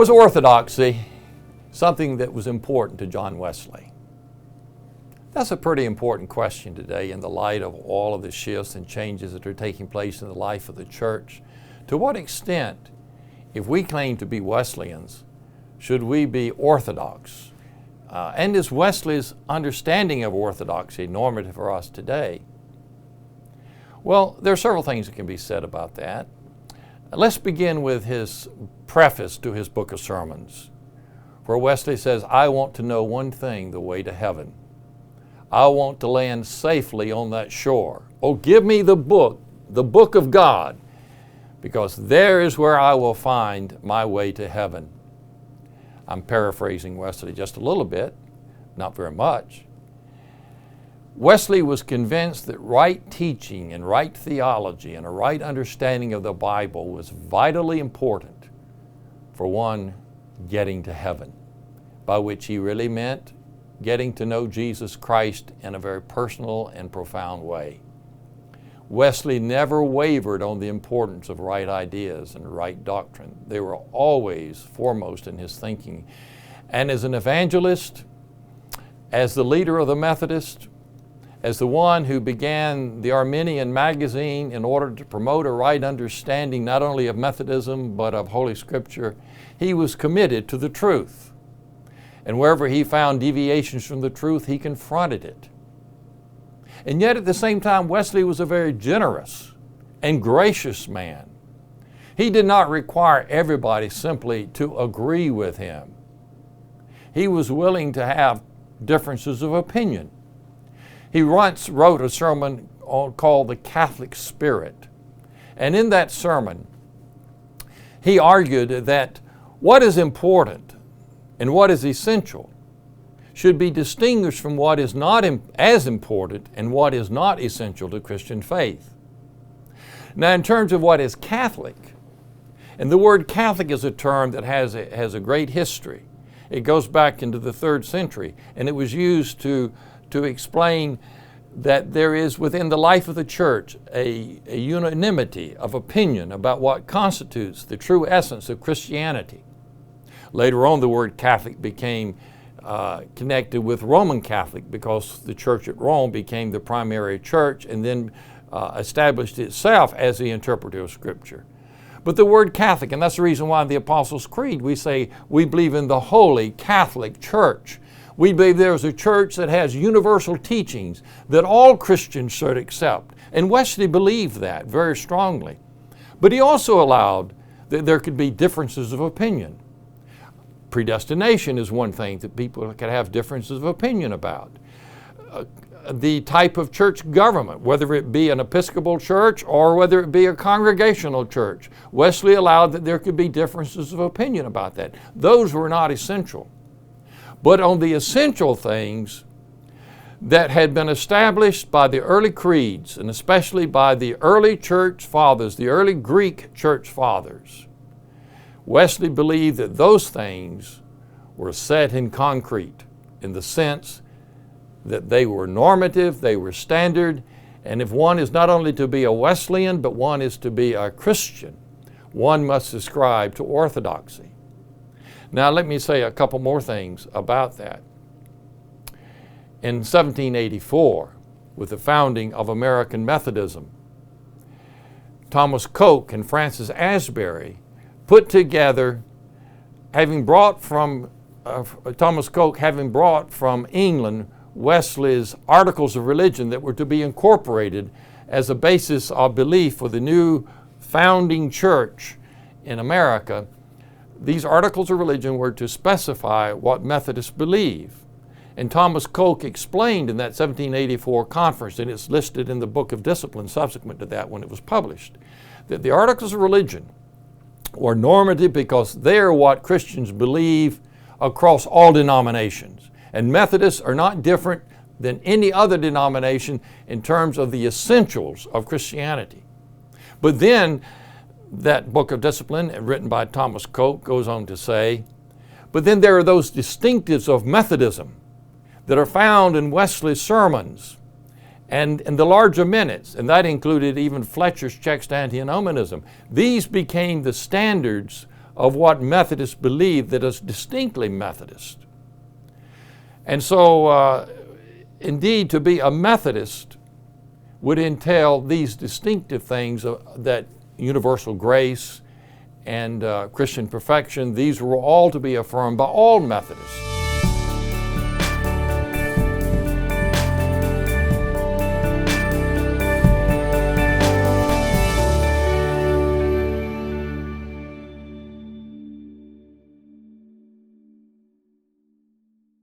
Was orthodoxy something that was important to John Wesley? That's a pretty important question today in the light of all of the shifts and changes that are taking place in the life of the church. To what extent, if we claim to be Wesleyans, should we be orthodox? And is Wesley's understanding of orthodoxy normative for us today? Well, there are several things that can be said about that. Let's begin with his preface to his book of sermons, where Wesley says, I want to know one thing, the way to heaven. I want to land safely on that shore. Oh, give me the book of God, because there is where I will find my way to heaven. I'm paraphrasing Wesley just a little bit, not very much. Wesley was convinced that right teaching and right theology and a right understanding of the Bible was vitally important for one getting to heaven, by which he really meant getting to know Jesus Christ in a very personal and profound way. Wesley never wavered on the importance of right ideas and right doctrine. They were always foremost in his thinking. And as an evangelist, as the leader of the Methodists, as the one who began the Arminian magazine in order to promote a right understanding not only of Methodism but of Holy Scripture, he was committed to the truth. And wherever he found deviations from the truth, he confronted it. And yet at the same time, Wesley was a very generous and gracious man. He did not require everybody simply to agree with him. He was willing to have differences of opinion. He once wrote a sermon called The Catholic Spirit. And in that sermon, he argued that what is important and what is essential should be distinguished from what is not as important and what is not essential to Christian faith. Now, in terms of what is Catholic, and the word Catholic is a term that has a great history. It goes back into the 3rd century, and it was used to explain that there is within the life of the church a unanimity of opinion about what constitutes the true essence of Christianity. Later on, the word Catholic became connected with Roman Catholic because the church at Rome became the primary church and then established itself as the interpreter of Scripture. But the word Catholic, and that's the reason why in the Apostles' Creed we say we believe in the Holy Catholic Church. We believe there is a church that has universal teachings that all Christians should accept. And Wesley believed that very strongly. But he also allowed that there could be differences of opinion. Predestination is one thing that people could have differences of opinion about. The type of church government, whether it be an Episcopal church or whether it be a congregational church, Wesley allowed that there could be differences of opinion about that. Those were not essential. But on the essential things that had been established by the early creeds, and especially by the early church fathers, the early Greek church fathers, Wesley believed that those things were set in concrete in the sense that they were normative, they were standard, and if one is not only to be a Wesleyan, but one is to be a Christian, one must ascribe to orthodoxy. Now let me say a couple more things about that. In 1784, with the founding of American Methodism, Thomas Coke and Francis Asbury put together, Thomas Coke having brought from England Wesley's Articles of Religion that were to be incorporated as a basis of belief for the new founding church in America. These Articles of Religion were to specify what Methodists believe. And Thomas Coke explained in that 1784 conference, and it's listed in the Book of Discipline subsequent to that when it was published, that the Articles of Religion were normative because they are what Christians believe across all denominations. And Methodists are not different than any other denomination in terms of the essentials of Christianity. But then that Book of Discipline, written by Thomas Coke, goes on to say, but then there are those distinctives of Methodism that are found in Wesley's sermons and the larger minutes, and that included even Fletcher's checks to antinomianism. These became the standards of what Methodists believe that is distinctly Methodist. And so, indeed, to be a Methodist would entail these distinctive things that universal grace and Christian perfection, these were all to be affirmed by all Methodists.